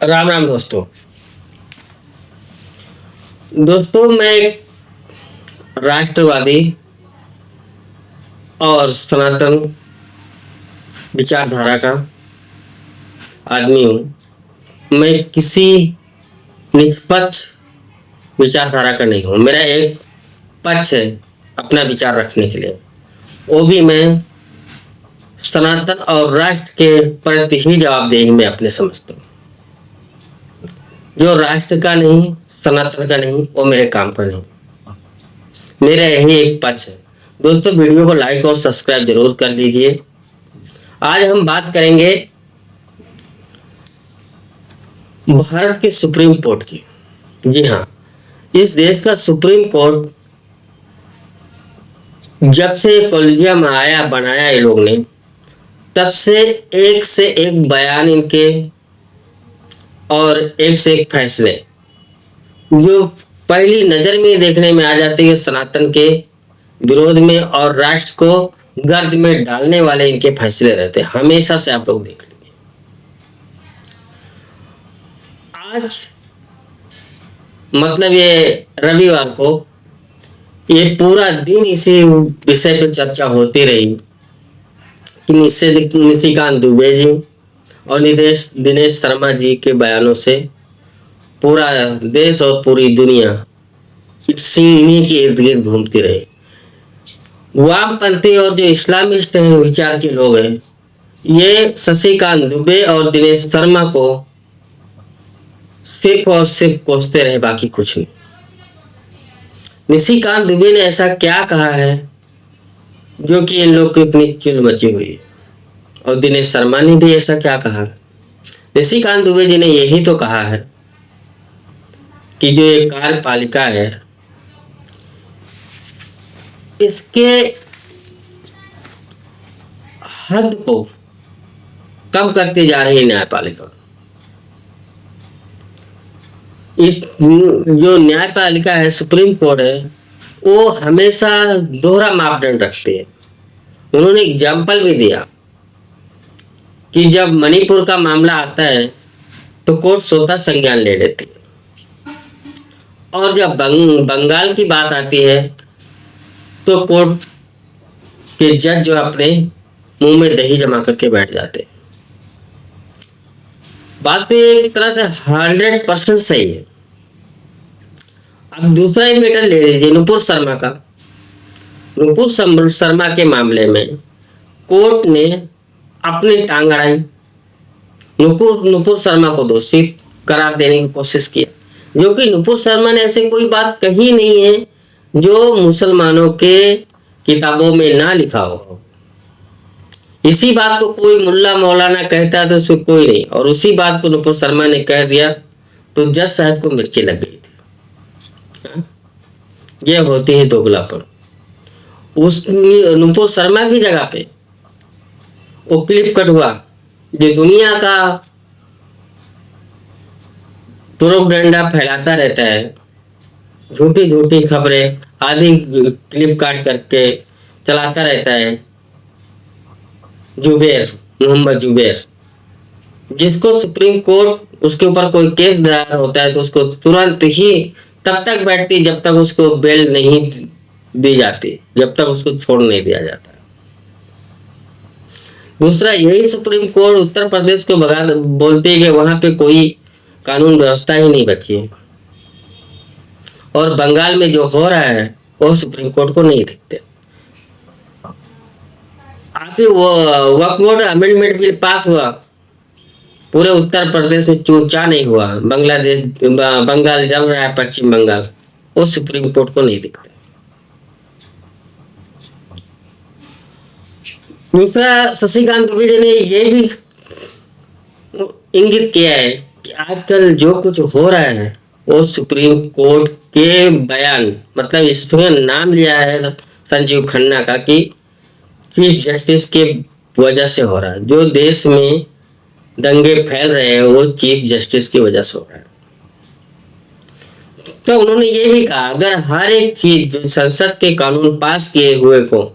राम राम दोस्तों। मैं एक राष्ट्रवादी और सनातन विचारधारा का आदमी हूँ। मैं किसी निष्पक्ष विचारधारा का नहीं हूँ। मेरा एक पक्ष है अपना विचार रखने के लिए, वो भी मैं सनातन और राष्ट्र के प्रति ही जवाबदेही में अपने समझता हूँ। जो राष्ट्र का नहीं, सनातन का नहीं, वो मेरे काम का नहीं। मेरा यही एक पक्ष है। दोस्तों, वीडियो को लाइक और सब्सक्राइब जरूर कर लीजिए। आज हम बात करेंगे भारत के सुप्रीम कोर्ट की। जी हाँ, इस देश का सुप्रीम कोर्ट जब से कॉलेजियम आया बनाया ये लोग ने, तब से एक बयान इनके और एक से एक फैसले जो पहली नजर में देखने में आ जाते हैं सनातन के विरोध में और राष्ट्र को गर्द में डालने वाले इनके फैसले रहते हैं। हमेशा से आप लोग देख लीजिए। आज मतलब ये रविवार को ये पूरा दिन इसी विषय पर चर्चा होती रही कि निशिकांत दुबे जी और दिनेश शर्मा जी के बयानों से पूरा देश और पूरी दुनिया इन्हीं के इर्द गिर्द घूमती रही। वामपंथी और जो इस्लामिस्ट हैं, विचार के लोग हैं, ये शशिकांत दुबे और दिनेश शर्मा को सिर्फ और सिर्फ कोसते रहे, बाकी कुछ नहीं। निशिकांत दुबे ने ऐसा क्या कहा है जो कि इन लोग की इतनी चुल मची हुई है, और दिनेश शर्मा ने भी ऐसा क्या कहा। निशिकांत दुबे जी ने यही तो कहा है कि जो ये कार्यपालिका है, इसके हद को कम करती जा रही न्यायपालिका। इस जो न्यायपालिका है, सुप्रीम कोर्ट है, वो हमेशा दोहरा मापदंड रखती है। उन्होंने एग्जाम्पल भी दिया कि जब मणिपुर का मामला आता है तो कोर्ट स्वतः संज्ञान ले लेती है, और जब बंगाल की बात आती है तो कोर्ट के जज जो अपने मुंह में दही जमा करके बैठ जाते। बात तो एक तरह से 100% सही है। अब दूसरा ही मैटर ले लीजिए, नुपुर शर्मा का। नुपुर शर्मा के मामले में कोर्ट ने अपनी टांग अड़ाई, नुपुर शर्मा को दोषी करार देने की कोशिश की, जो कि नुपुर शर्मा ने ऐसे कोई बात कही नहीं है जो मुसलमानों के किताबों में ना लिखा हो। इसी बात को कोई मुल्ला मौलाना कहता तो उसको कोई नहीं, और उसी बात को नुपुर शर्मा ने कह दिया तो जज साहब को मिर्ची लग गई थी। ये होती है दोगलापन। उस नुपुर शर्मा की जगह पे वो क्लिप कट हुआ जो दुनिया का प्रोपेगेंडा फैलाता रहता है, झूठी झूठी खबरें आदि क्लिप काट करके चलाता रहता है, मोहम्मद जुबैर, जिसको सुप्रीम कोर्ट उसके ऊपर कोई केस दायर होता है तो उसको तुरंत ही तब तक बैठती जब तक उसको बेल नहीं दी जाती, जब तक उसको छोड़ नहीं दिया जाता। दूसरा, यही सुप्रीम कोर्ट उत्तर प्रदेश को बोलती है कि वहां पे कोई कानून व्यवस्था ही नहीं बची है, और बंगाल में जो हो रहा है वो सुप्रीम कोर्ट को नहीं दिखते। आप ही वो वक्फ बोर्ड अमेंडमेंट बिल पास हुआ, पूरे उत्तर प्रदेश में चूचा नहीं हुआ, बंगाल जल रहा है, पश्चिम बंगाल, वो सुप्रीम कोर्ट को नहीं दिखता। दूसरा, शशिकांत दुबे जी ने ये भी इंगित किया है कि आजकल जो कुछ हो रहा है वो सुप्रीम कोर्ट के बयान, मतलब इसमें नाम लिया है संजीव खन्ना का कि चीफ जस्टिस के वजह से हो रहा है। जो देश में दंगे फैल रहे हैं वो चीफ जस्टिस की वजह से हो रहा है। तो उन्होंने ये भी कहा, अगर हर एक चीज जो संसद के कानून पास किए हुए को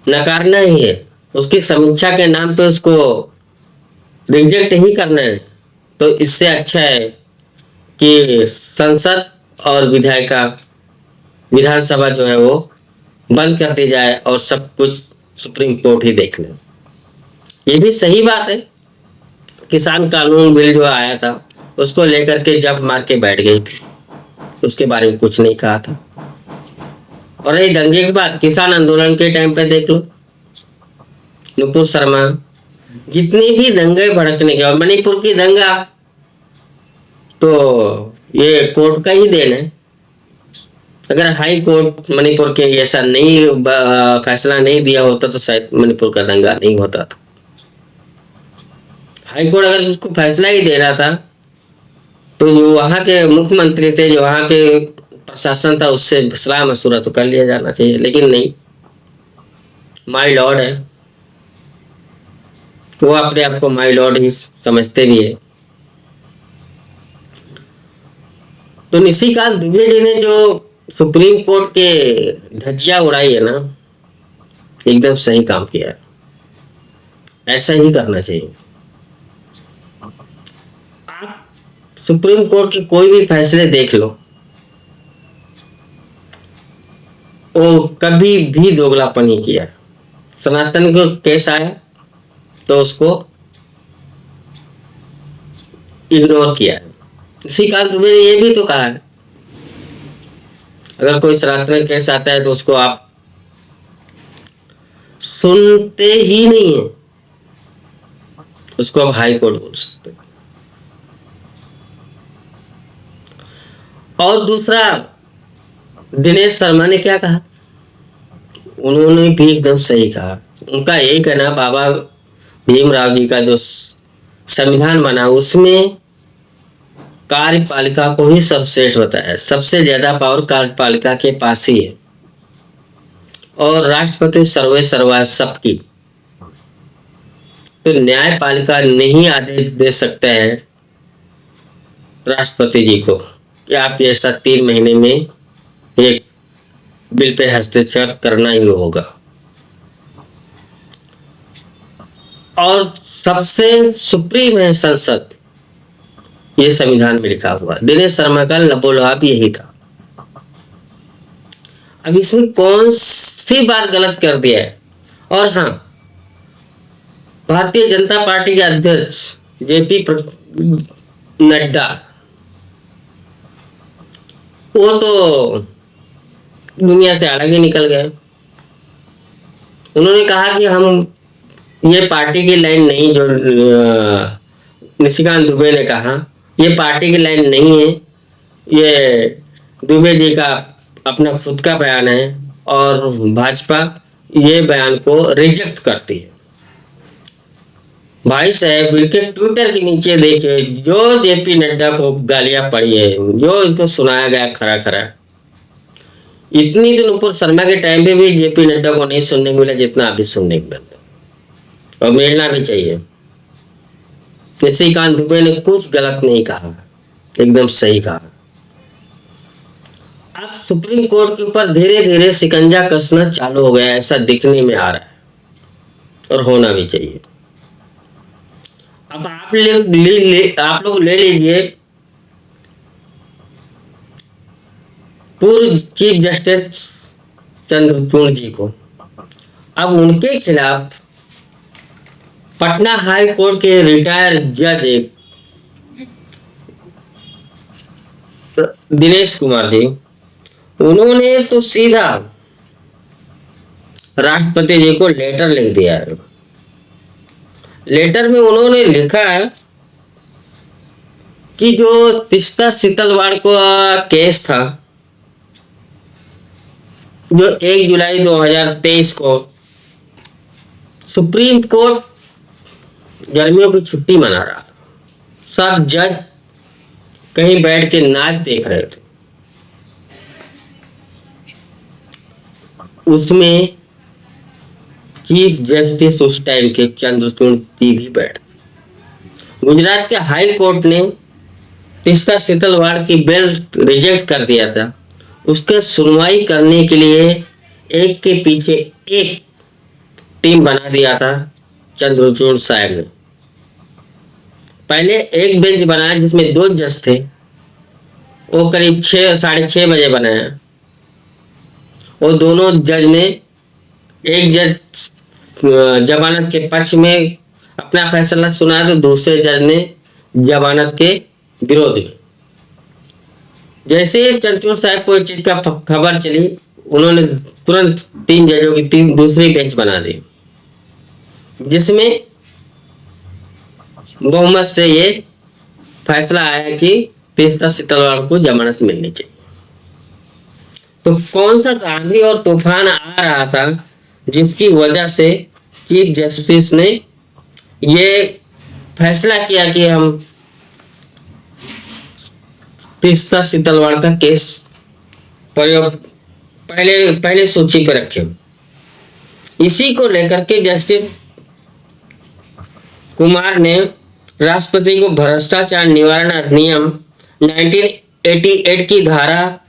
नकारना ही है, उसकी समीक्षा के नाम पे उसको रिजेक्ट ही करना है, तो इससे अच्छा है कि संसद और विधानसभा जो है वो बंद कर दी जाए और सब कुछ सुप्रीम कोर्ट ही देख ले। ये भी सही बात है। किसान कानून बिल जो आया था उसको लेकर के जब मार के बैठ गई थी, उसके बारे में कुछ नहीं कहा था। और रही दंगे की बात, किसान आंदोलन के टाइम पे देख लो, नुपुर शर्मा जितनी भी दंगे भड़कने के, और मणिपुर की दंगा तो ये कोर्ट का ही देन है। अगर हाई कोर्ट मणिपुर के ऐसा नहीं फैसला नहीं दिया होता तो शायद मणिपुर का दंगा नहीं होता था। हाई कोर्ट अगर उसको फैसला ही दे रहा था तो जो वहाँ के मुख्यमंत्री थे, जो वहाँ के प्रशासन था, उससे सलाह मशवरा तो कर लिया जाना चाहिए, लेकिन नहीं, माय लॉर्ड है वो, अपने आप को माय लॉर्ड ही समझते भी है। तो निशिकांत दुबे जी ने जो सुप्रीम कोर्ट के धज्जियां उड़ाई है ना, एकदम सही काम किया है, ऐसा ही करना चाहिए। आप सुप्रीम कोर्ट के कोई भी फैसले देख लो, वो कभी भी दोगलापन नहीं किया। सनातन को केस आया तो उसको इग्नोर किया। निशिकांत दुबे ने ये भी तो कहा है, अगर कोई सनातन केस आता है तो उसको आप सुनते ही नहीं है, उसको आप हाई कोर्ट बोल सकते हो। और दूसरा, दिनेश शर्मा ने क्या कहा, उन्होंने भी एकदम सही कहा। उनका यही कहना, बाबा भीमराव जी का जो संविधान बना उसमें कार्यपालिका को ही सर्वश्रेष्ठ बताया, सबसे ज्यादा पावर कार्यपालिका के पास ही है, और राष्ट्रपति सर्वे सर्वा सबकी। तो न्यायपालिका नहीं आदेश दे सकते हैं राष्ट्रपति जी को कि आप ऐसा 3 महीने में एक बिल पे हस्ताक्षर करना ही होगा। और सबसे सुप्रीम है संसद, ये संविधान में लिखा हुआ। दिनेश शर्मा का लबोलवाब यही था। अब इसमें कौन सी बात गलत कर दिया है? और हाँ, भारतीय जनता पार्टी के अध्यक्ष जेपी नड्डा, वो तो दुनिया से अलग ही निकल गए। उन्होंने कहा कि हम ये पार्टी की लाइन नहीं, जो निशिकांत दुबे ने कहा ये पार्टी की लाइन नहीं है, ये दुबे जी का अपना खुद का बयान है और भाजपा ये बयान को रिजेक्ट करती है। भाई साहब, इनके ट्विटर के नीचे देखिए जो जेपी नड्डा को गालियां पड़ी है, जो इसको सुनाया गया खरा खरा। इतनी दिन ऊपर शर्मा के टाइम पे भी जेपी नड्डा को नहीं सुनने को मिला जितना अभी सुनने को मिलता, और मिलना भी चाहिए। निशिकांत दुबे ने कुछ गलत नहीं कहा, एकदम सही कहा। अब सुप्रीम कोर्ट के ऊपर धीरे धीरे शिकंजा कसना चालू हो गया, ऐसा दिखने में आ रहा है, और होना भी चाहिए। अब आप लोग ले लीजिए पूर्व चीफ जस्टिस चंद्रचूड़ जी को। अब उनके खिलाफ पटना हाई कोर्ट के रिटायर्ड जज दिनेश कुमार जी, उन्होंने तो सीधा राष्ट्रपति जी को लेटर लिख दिया है। लेटर में उन्होंने लिखा है कि जो तीस्ता सीतलवाड़ को केस था, जो 1 जुलाई 2023 को सुप्रीम कोर्ट गर्मियों की छुट्टी मना रहा था, सब जज कहीं बैठ के नाच देख रहे थे, उसमें चीफ जस्टिस उस टाइम के चंद्रचूड़ जी भी बैठ। गुजरात के हाई कोर्ट ने तीस्ता सीतलवाड़ की बिल रिजेक्ट कर दिया था, उसका सुनवाई करने के लिए एक के पीछे एक टीम बना दिया था चंद्रचूड़ साहब ने। पहले एक बेंच बनाया जिसमें 2 जज थे, वो करीब 6 साढ़े 6 बजे बनाया। वो दोनों जज ने, एक जज जमानत के पक्ष में अपना फैसला सुनाया तो दूसरे जज ने जमानत के विरोध में। जैसे ही चंद्रचूड़ साहब को इस चीज का खबर चली, उन्होंने तुरंत 3 जजों की 3 दूसरी बेंच बना दी, जिसमें बहुमत से ये फैसला आया कि तीस्ता सीतलवाड़ को जमानत मिलनी चाहिए। तो कौन सा आंधी और तूफान आ रहा था जिसकी वजह से चीफ जस्टिस ने ये फैसला किया कि हम तीस्ता सीतलवाड़ का केस प्रयोग पहले सूची पर रखे। इसी को लेकर के जस्टिस कुमार ने राष्ट्रपति को भ्रष्टाचार निवारण अधिनियम 1988 की धारा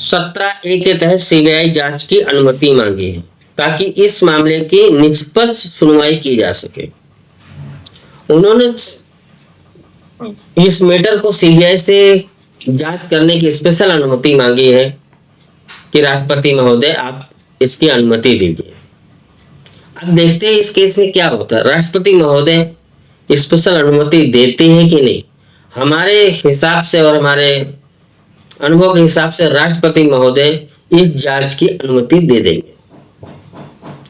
17A के तहत सीबीआई जांच की अनुमति मांगी है, ताकि इस मामले की निष्पक्ष सुनवाई की जा सके। उन्होंने इस मैटर को सीबीआई से जांच करने की स्पेशल अनुमति मांगी है कि राष्ट्रपति महोदय आप इसकी अनुमति दीजिए। अब देखते हैं इस केस में क्या होता है। राष्ट्रपति महोदय स्पेशल अनुमति देते हैं कि नहीं। हमारे हिसाब से और हमारे अनुभव के हिसाब से राष्ट्रपति महोदय इस जांच की अनुमति दे देंगे,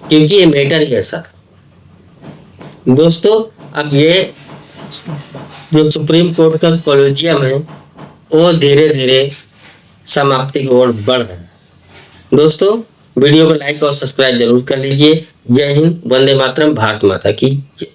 क्योंकि ये मैटर ही ऐसा। दोस्तों, अब ये जो सुप्रीम कोर्ट का कॉलेजियम है वो धीरे धीरे समाप्ति की ओर बढ़ रहा है। दोस्तों, वीडियो को लाइक और सब्सक्राइब जरूर कर लीजिए। जय हिंद, वंदे मातरम, भारत माता की जय।